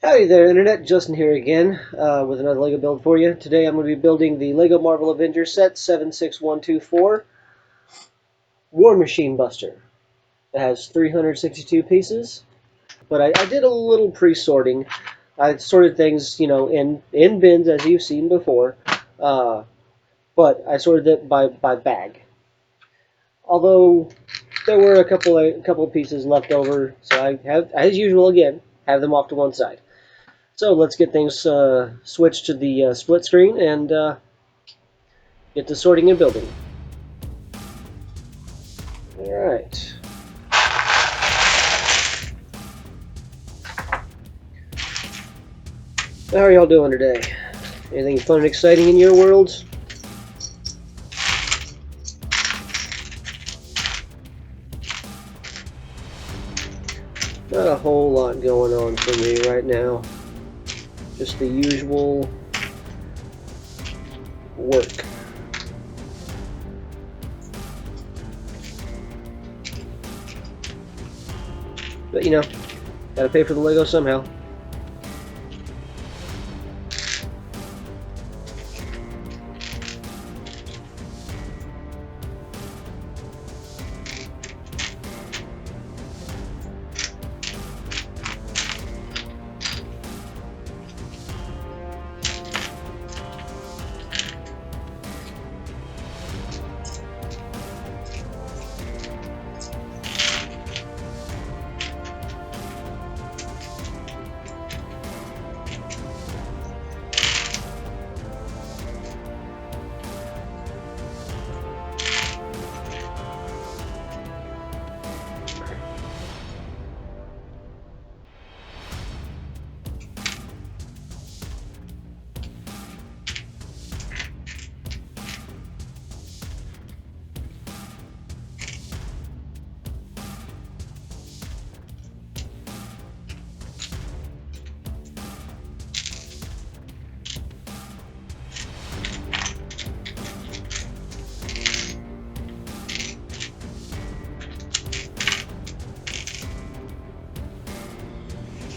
Howdy there, Internet. Justin here again with another LEGO build for you. Today I'm going to be building the LEGO Marvel Avengers set 76124 War Machine Buster. It has 362 pieces, but I did a little pre-sorting. I sorted things, in bins as you've seen before, but I sorted it by bag. Although there were a couple pieces left over, so I have, as usual again, have them off to one side. So let's get things switched to the split screen and get to sorting and building. Alright. How are y'all doing today? Anything fun and exciting in your worlds? Not a whole lot going on for me right now. Just the usual work. But gotta pay for the Lego somehow.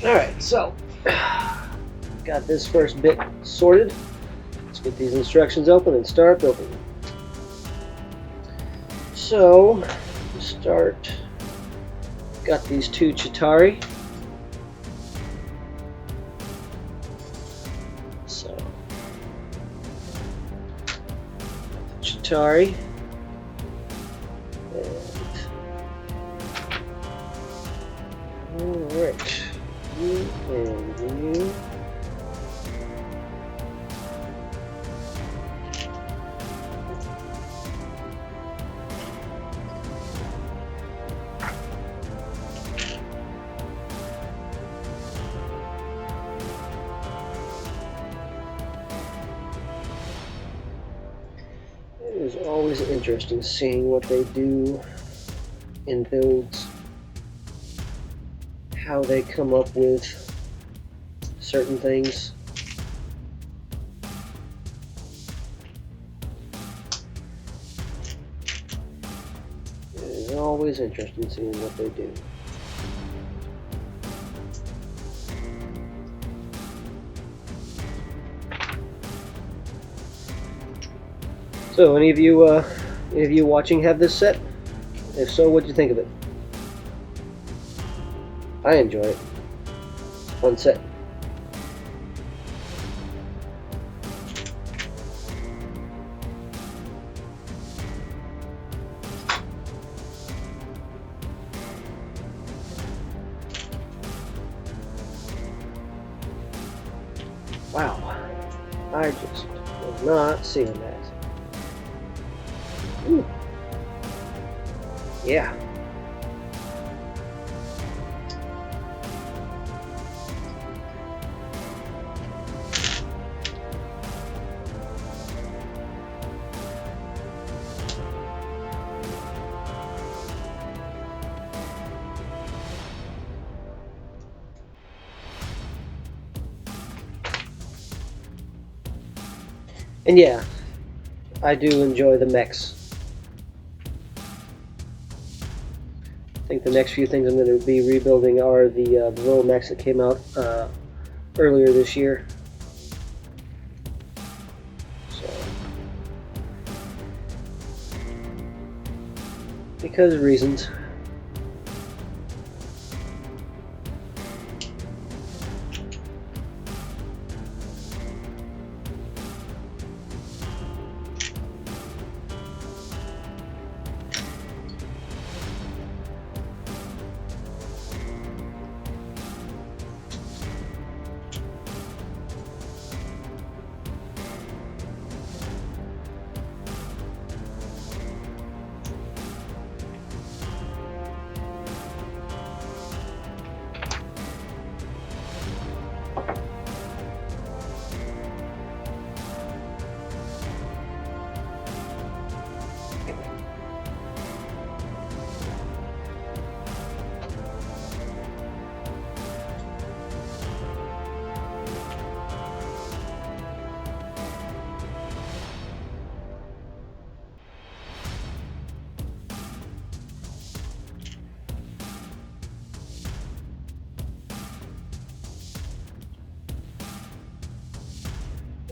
Alright, so got this first bit sorted. Let's get these instructions open and start building. So, to start, got these two Chitauri. So, Chitauri. Alright. You and you. It is always interesting seeing what they do in builds. How they come up with certain things. It is always interesting seeing what they do. So, any of you watching have this set? If so, what'd you think of it? I enjoy it. Fun set. Wow. I just was not seeing that. Ooh. Yeah. And yeah, I do enjoy the mechs. I think the next few things I'm going to be rebuilding are the little mechs that came out earlier this year. So, because of reasons.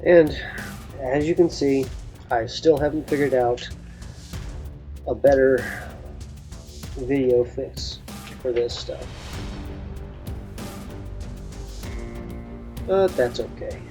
And as you can see, I still haven't figured out a better video fix for this stuff. But that's okay.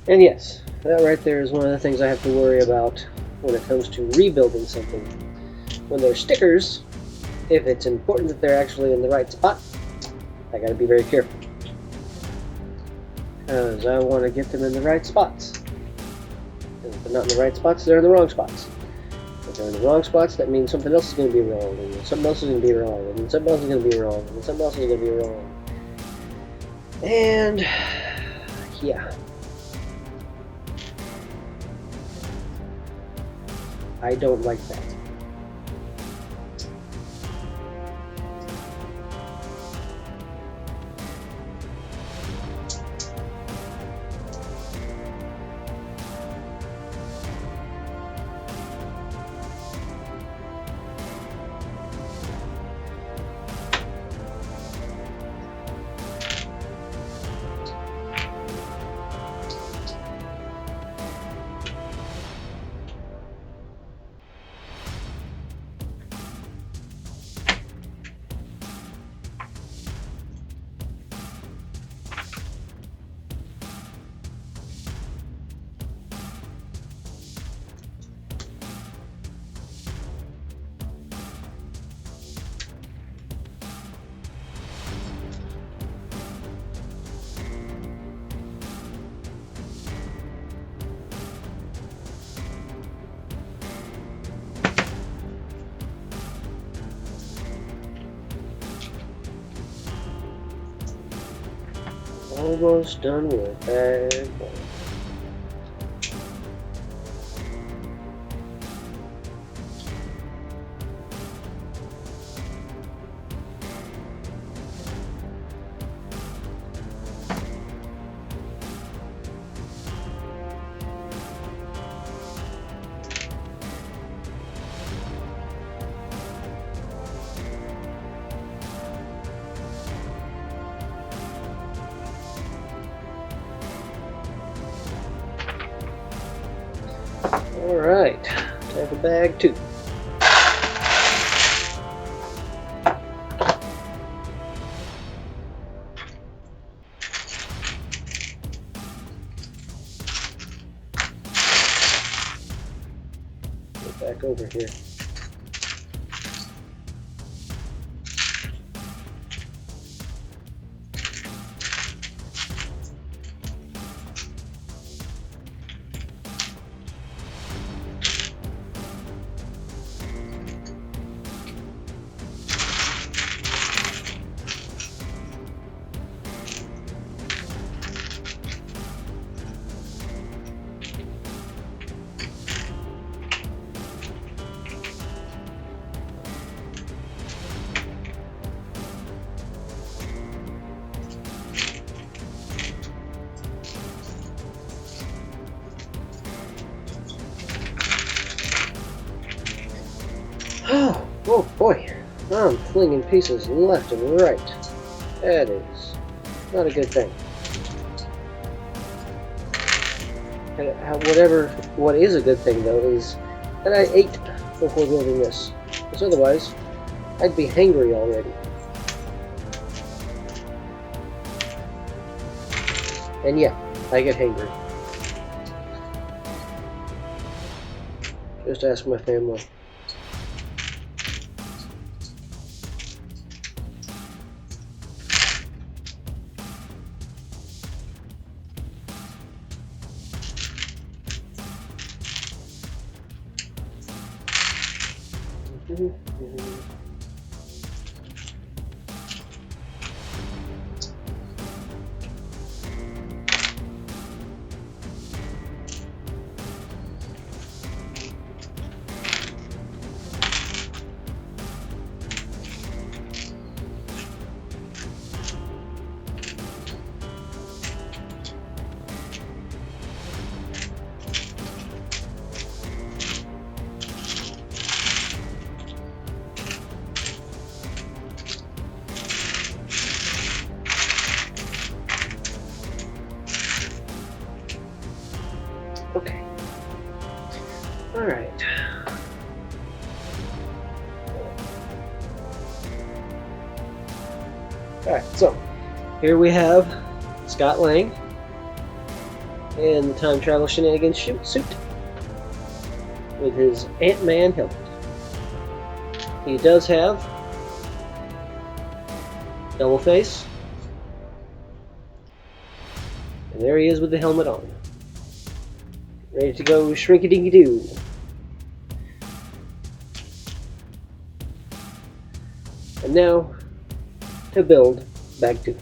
And yes, that right there is one of the things I have to worry about when it comes to rebuilding something. When they're stickers, if it's important that they're actually in the right spot, I gotta be very careful. Because I want to get them in the right spots. And if they're not in the right spots, they're in the wrong spots. If they're in the wrong spots, that means something else is going to be wrong, and something else is going to be wrong, and something else is going to be wrong, and something else is going to be wrong. And yeah. I don't like that. Almost done with that. Alright, time for bag 2. Get back over here. Oh boy, I'm flinging pieces left and right. That is not a good thing. What is a good thing though is that I ate before building this, because otherwise I'd be hangry already. And yeah, I get hangry. Just ask my family. Okay. Alright. Alright, so here we have Scott Lang in the time travel shenanigans suit with his Ant-Man helmet. He does have double face, and there he is with the helmet on. Ready to go shrinky-dinky-doo. And now to build bag 2.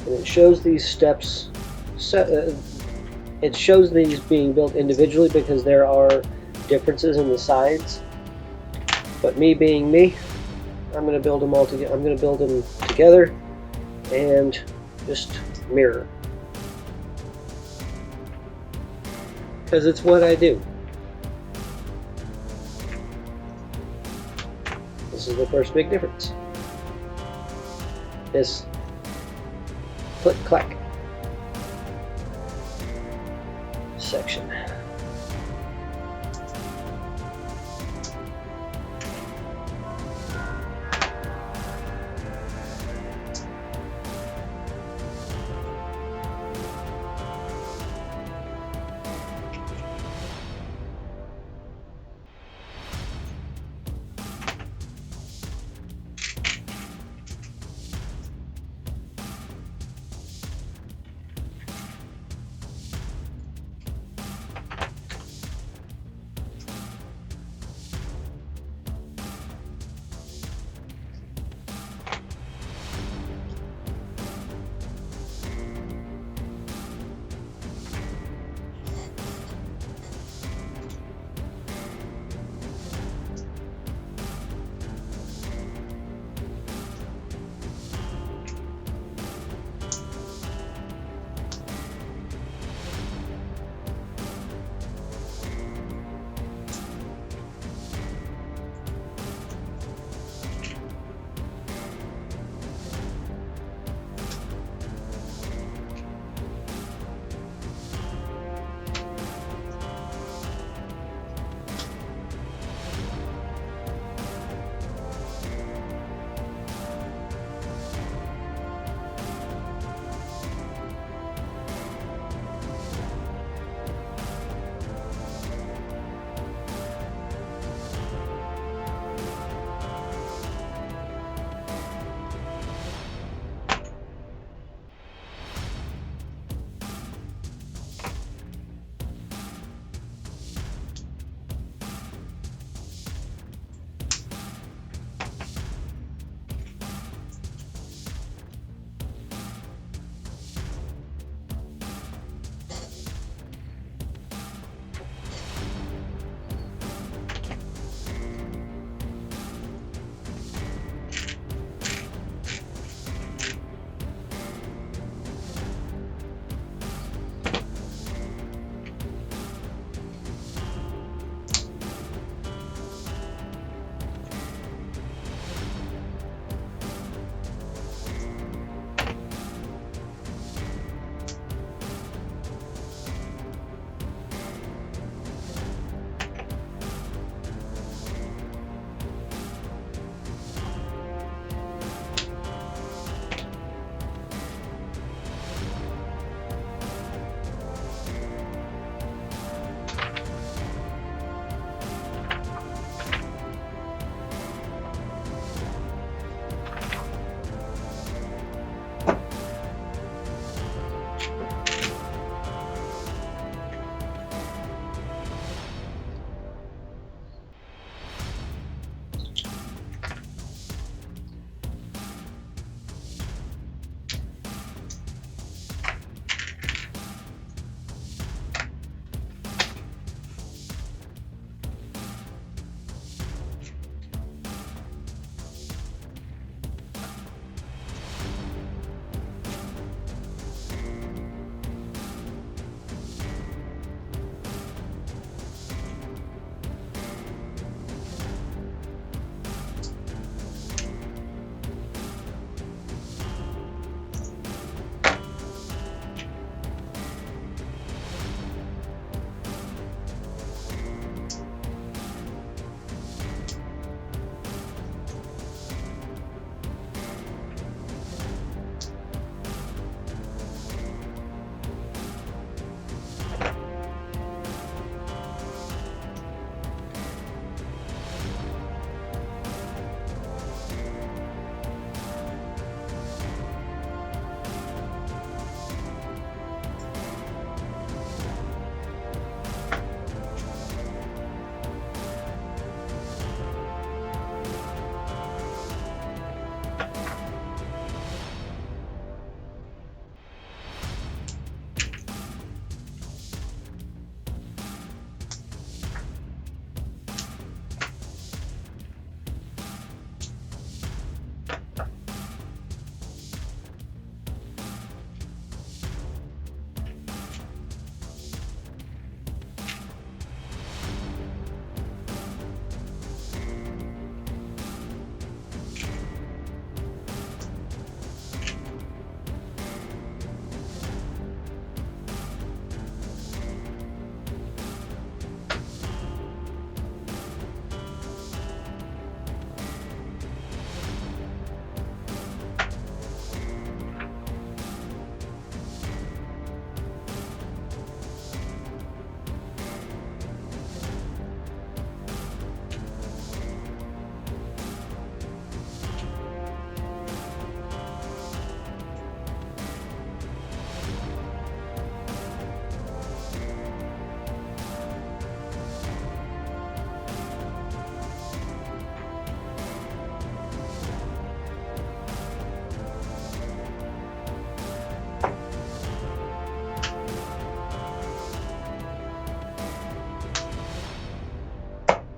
And it shows these steps. It shows these being built individually because there are differences in the sides. But me being me, I'm going to build them all together. I'm going to build them together and just mirror, because it's what I do. This is the first big difference. This click clack section.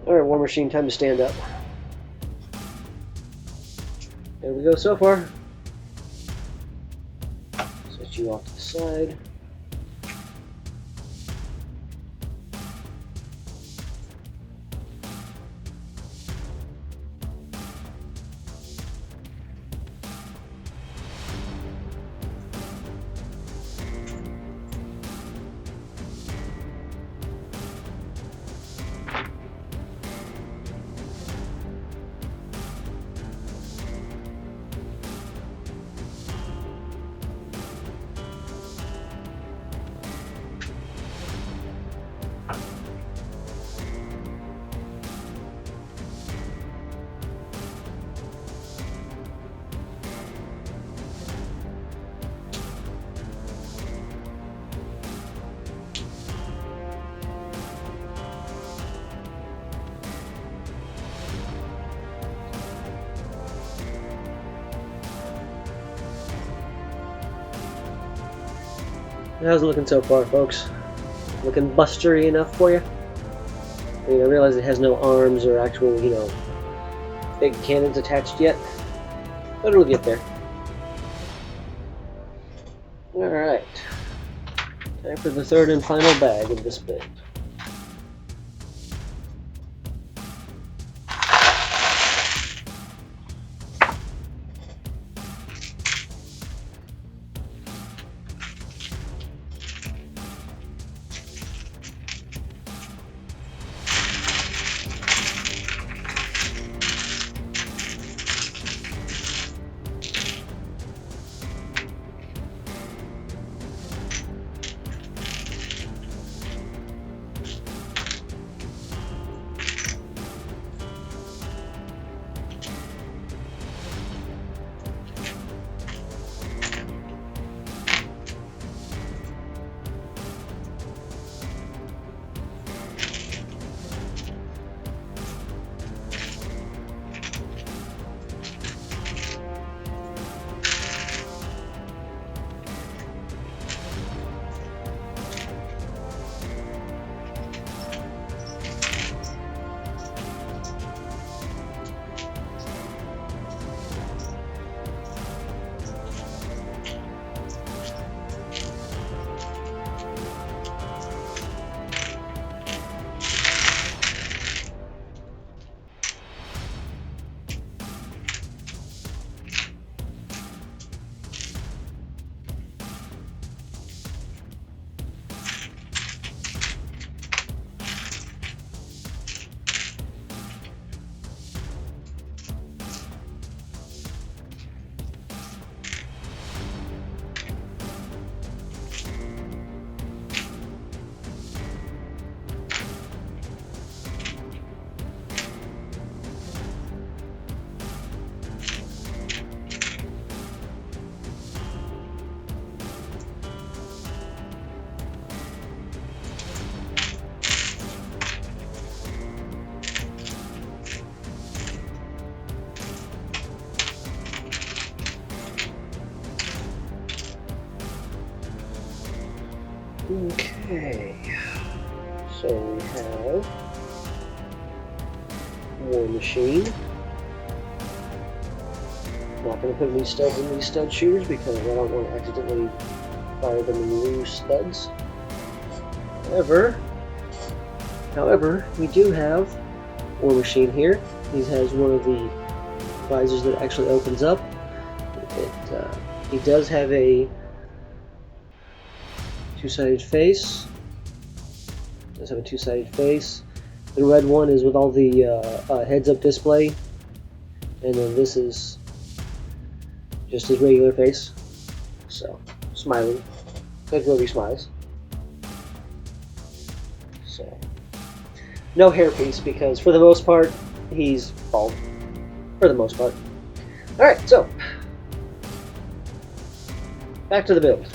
Alright, War Machine, time to stand up. There we go so far. Set you off to the side. How's it looking so far, folks? Looking bustery enough for you? I mean, I realize it has no arms or actual, you know, big cannons attached yet, but it'll get there. Alright. Time for the third and final bag of this build. Okay, so we have War Machine. Not going to put any studs in these stud shooters because I don't want to accidentally fire them and lose studs. However, we do have War Machine here. He has one of the visors that actually opens up. He does have a two-sided face. Does have a two-sided face. The red one is with all the heads-up display, and then this is just his regular face. So, smiling. Good movie smiles. So, no hairpiece because for the most part he's bald. For the most part. Alright, so back to the build.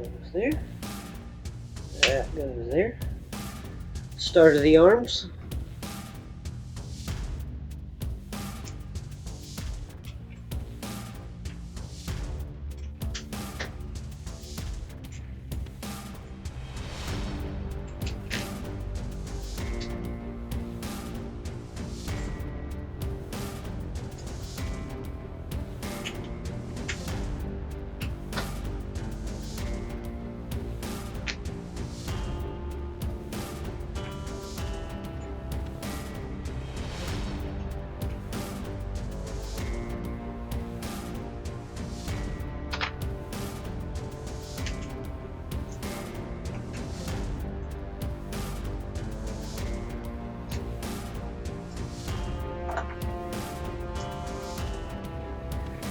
goes there. That goes there. Start of the arms.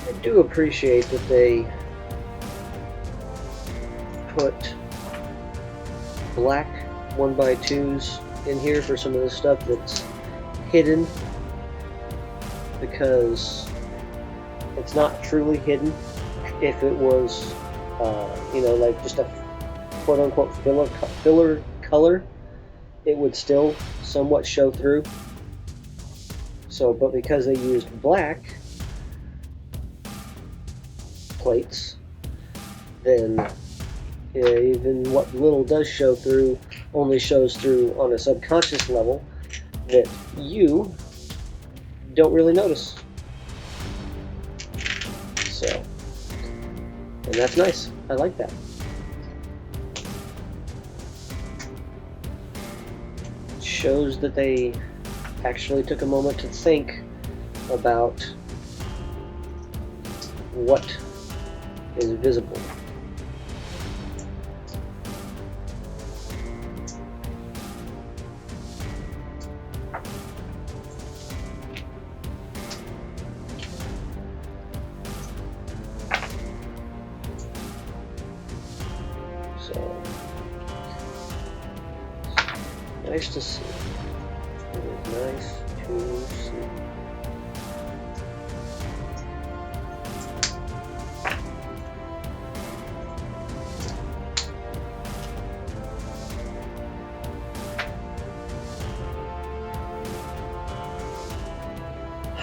I do appreciate that they put black 1x2s in here for some of the stuff that's hidden, because it's not truly hidden. If it was, you know, like just a quote-unquote filler color, it would still somewhat show through. So, but because they used black plates, then even what little does show through only shows through on a subconscious level that you don't really notice. So, and that's nice. I like that. It shows that they actually took a moment to think about what is visible. So, nice to see. It is nice to see.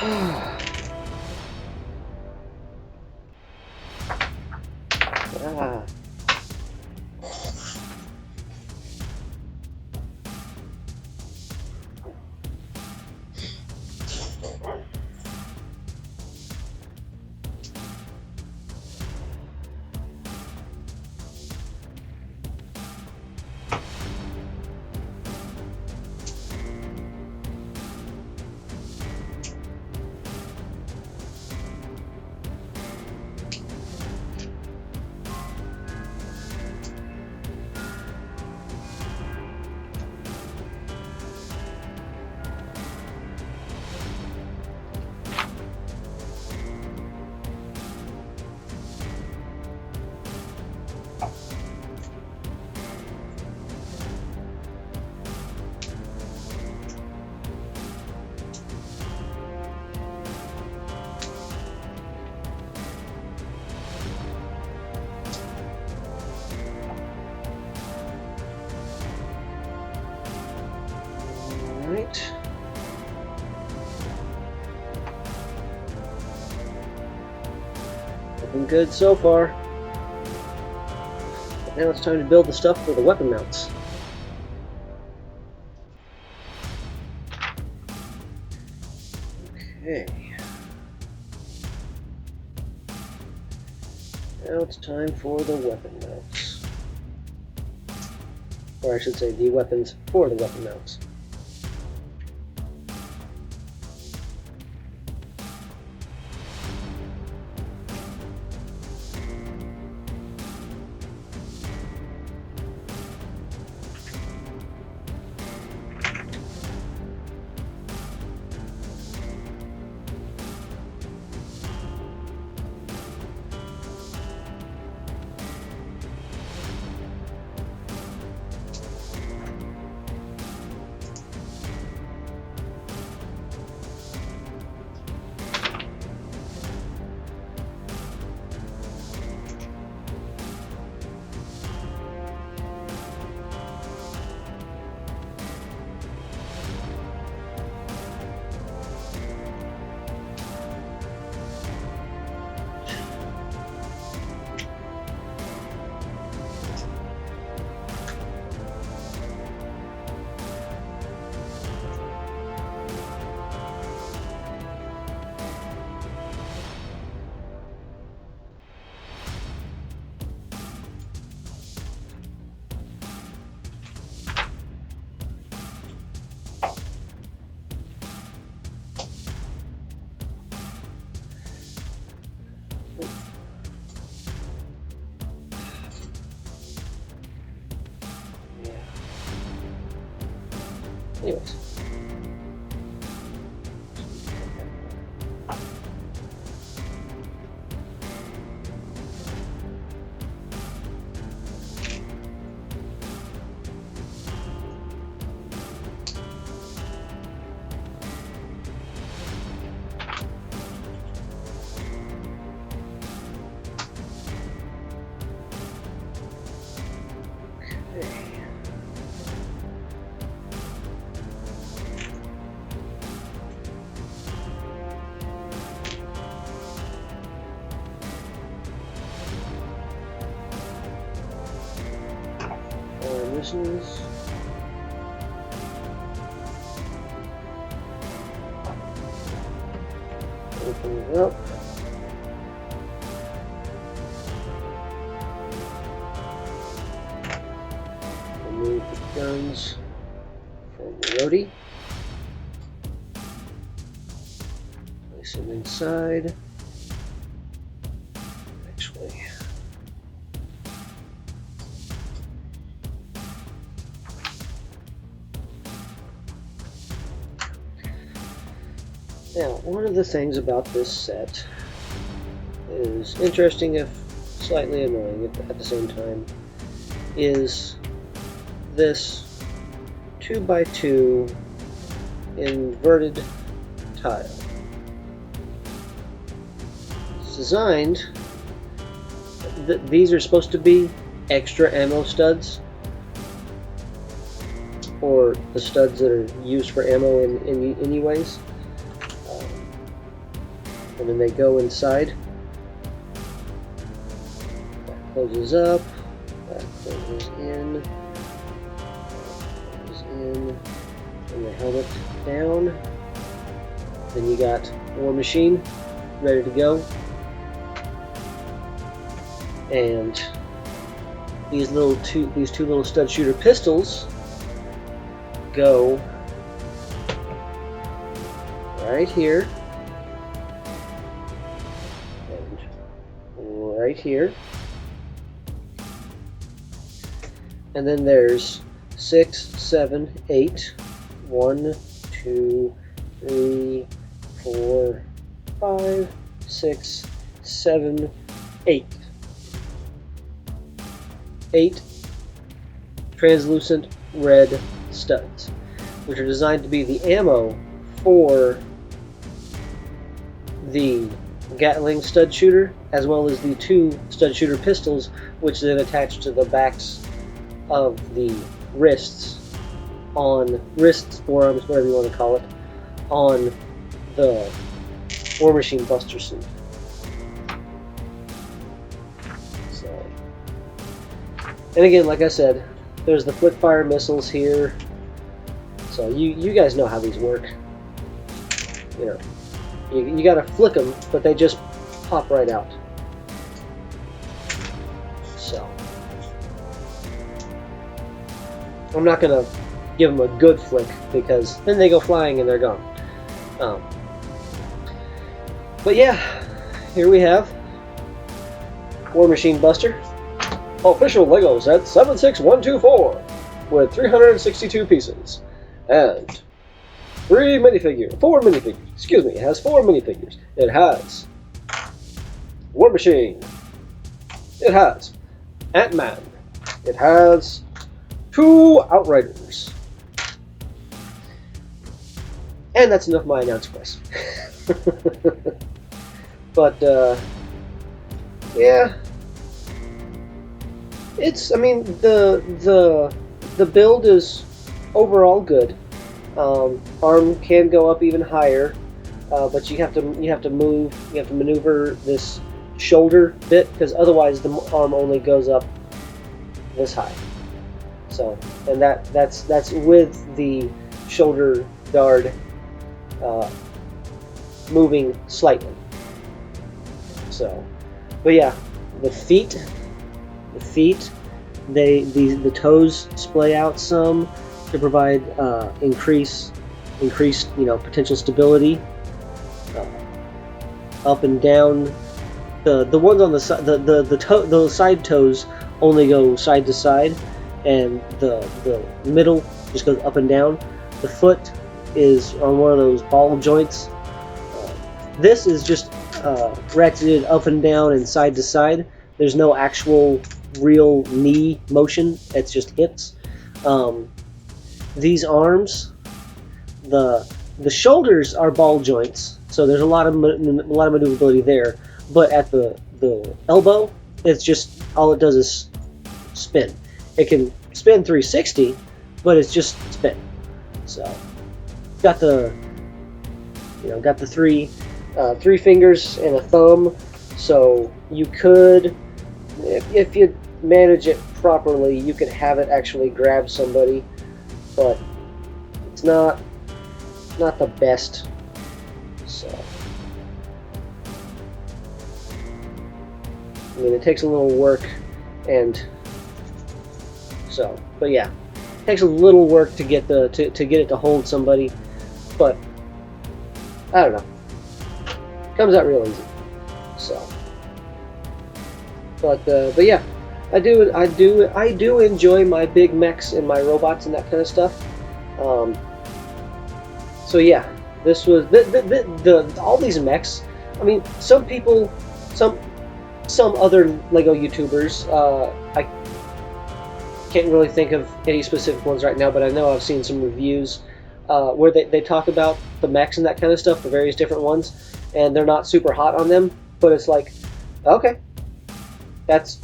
Ah. Alright. Looking good so far. But now it's time to build the stuff for the weapon mounts. Okay. Now it's time for the weapon mounts. Or I should say the weapons for the weapon mounts. Anyways. Missions. Open it up. Remove the guns from the roadie. Place them inside. Actually. Now, one of the things about this set is interesting, if slightly annoying at the same time, is this 2x2 inverted tile. It's designed, these are supposed to be extra ammo studs, or the studs that are used for ammo in anyways. And then they go inside. That closes up. That closes in. That closes in. And they held it down. Then you got War Machine ready to go. And these two little stud shooter pistols go right here. Right here, and then there's 6, 7, 8, 1, 2, 3, 4, 5, 6, 7, 8. 8 translucent red studs, which are designed to be the ammo for the Gatling stud shooter, as well as the 2 stud shooter pistols, which then attach to the backs of the wrists, forearms, whatever you want to call it, on the War Machine Buster suit. So, and again, like I said, there's the flip fire missiles here. So you guys know how these work. You know. You gotta flick them, but they just pop right out. So, I'm not gonna give them a good flick, because then they go flying and they're gone. But yeah, here we have War Machine Buster, official LEGO set 76124, with 362 pieces, and 4 minifigures, excuse me, it has 4 minifigures. It has War Machine, it has Ant-Man, it has 2 Outriders, and that's enough of my announce price. But, yeah, I mean, the build is overall good. Arm can go up even higher, but you have to maneuver this shoulder bit, because otherwise the arm only goes up this high. So, and that's with the shoulder guard moving slightly. So, but yeah, the feet, the toes splay out some to provide increased potential stability. Up and down, the ones on the side, the side toes only go side to side, and the middle just goes up and down. The foot is on one of those ball joints. This is just ratcheted up and down and side to side. There's no actual real knee motion. It's just hips. These arms, the shoulders are ball joints, so there's a lot of maneuverability there. But at the elbow, it's just all it does is spin. It can spin 360, but it's just spin. So got the three fingers and a thumb, so you could, if you manage it properly, you could have it actually grab somebody, but it's not the best. So I mean, it takes a little work, and so, but yeah, it takes a little work to get to get it to hold somebody, but I don't know, it comes out real easy. So, but yeah, I do enjoy my big mechs and my robots and that kind of stuff. So yeah, this was all these mechs. I mean, some people, some other LEGO YouTubers, I can't really think of any specific ones right now, but I know I've seen some reviews where they talk about the mechs and that kind of stuff, the various different ones, and they're not super hot on them, but it's like, okay, that's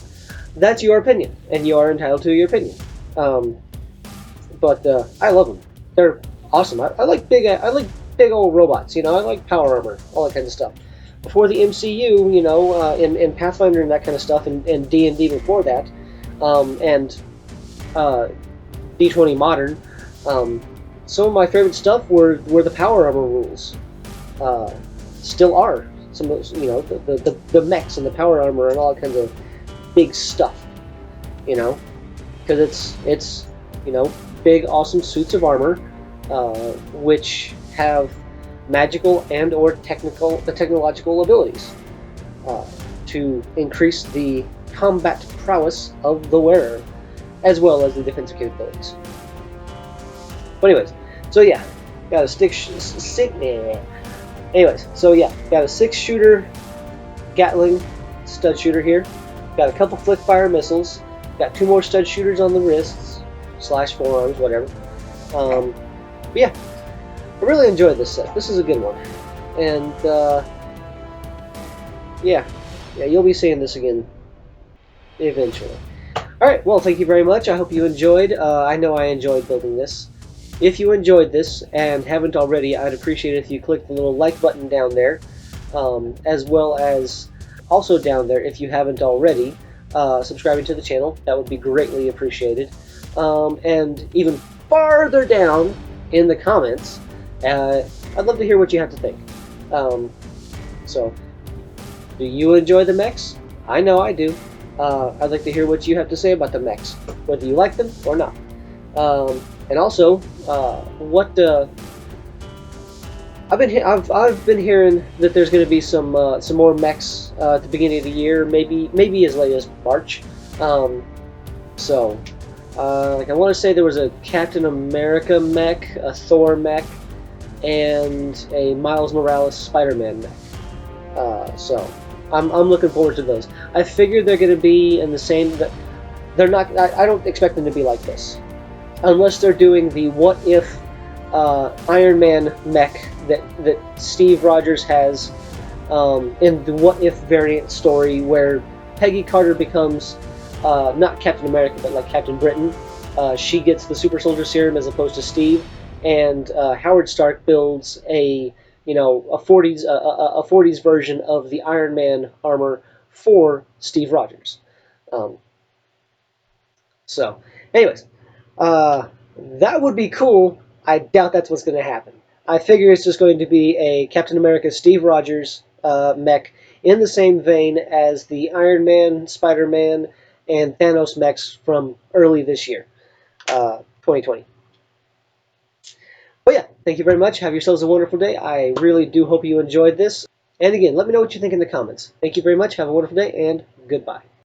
your opinion, and you are entitled to your opinion. But I love them. They're awesome. I like big old robots. You know, I like power armor, all that kind of stuff. Before the MCU, you know, in Pathfinder and that kind of stuff, and D&D before that, and D20 Modern, some of my favorite stuff were the power armor rules. Still are. Some of those, you know, the mechs and the power armor and all kinds of big stuff. You know, because it's you know, big awesome suits of armor, which have magical and or technological abilities to increase the combat prowess of the wearer, as well as the defensive capabilities. But anyways, so yeah, got a anyways, so yeah, got a 6-shooter Gatling stud shooter here. Got a couple flick fire missiles. Got 2 more stud shooters on the wrists / forearms, whatever. But yeah, I really enjoyed this set. This is a good one, and yeah, you'll be seeing this again eventually. All right, well, thank you very much. I hope you enjoyed. I know I enjoyed building this. If you enjoyed this and haven't already, I'd appreciate it if you click the little like button down there, as well as also down there, if you haven't already, subscribing to the channel. That would be greatly appreciated. And even farther down in the comments, I'd love to hear what you have to think. So, do you enjoy the mechs? I know I do. I'd like to hear what you have to say about the mechs, whether you like them or not. And also, I've been hearing that there's going to be some more mechs at the beginning of the year, maybe as late as March. So, like, I want to say there was a Captain America mech, a Thor mech, and a Miles Morales Spider-Man mech. So, I'm looking forward to those. I figured they're going to be in the same. They're not. I don't expect them to be like this, unless they're doing the what if Iron Man mech that Steve Rogers has in the what if variant story, where Peggy Carter becomes not Captain America but like Captain Britain. She gets the super soldier serum as opposed to Steve, and Howard Stark builds a 40s version of the Iron Man armor for Steve Rogers. So, anyways, that would be cool. I doubt that's what's going to happen. I figure it's just going to be a Captain America Steve Rogers mech in the same vein as the Iron Man, Spider-Man, and Thanos mechs from early this year, 2020. But yeah, thank you very much. Have yourselves a wonderful day. I really do hope you enjoyed this. And again, let me know what you think in the comments. Thank you very much. Have a wonderful day, and goodbye.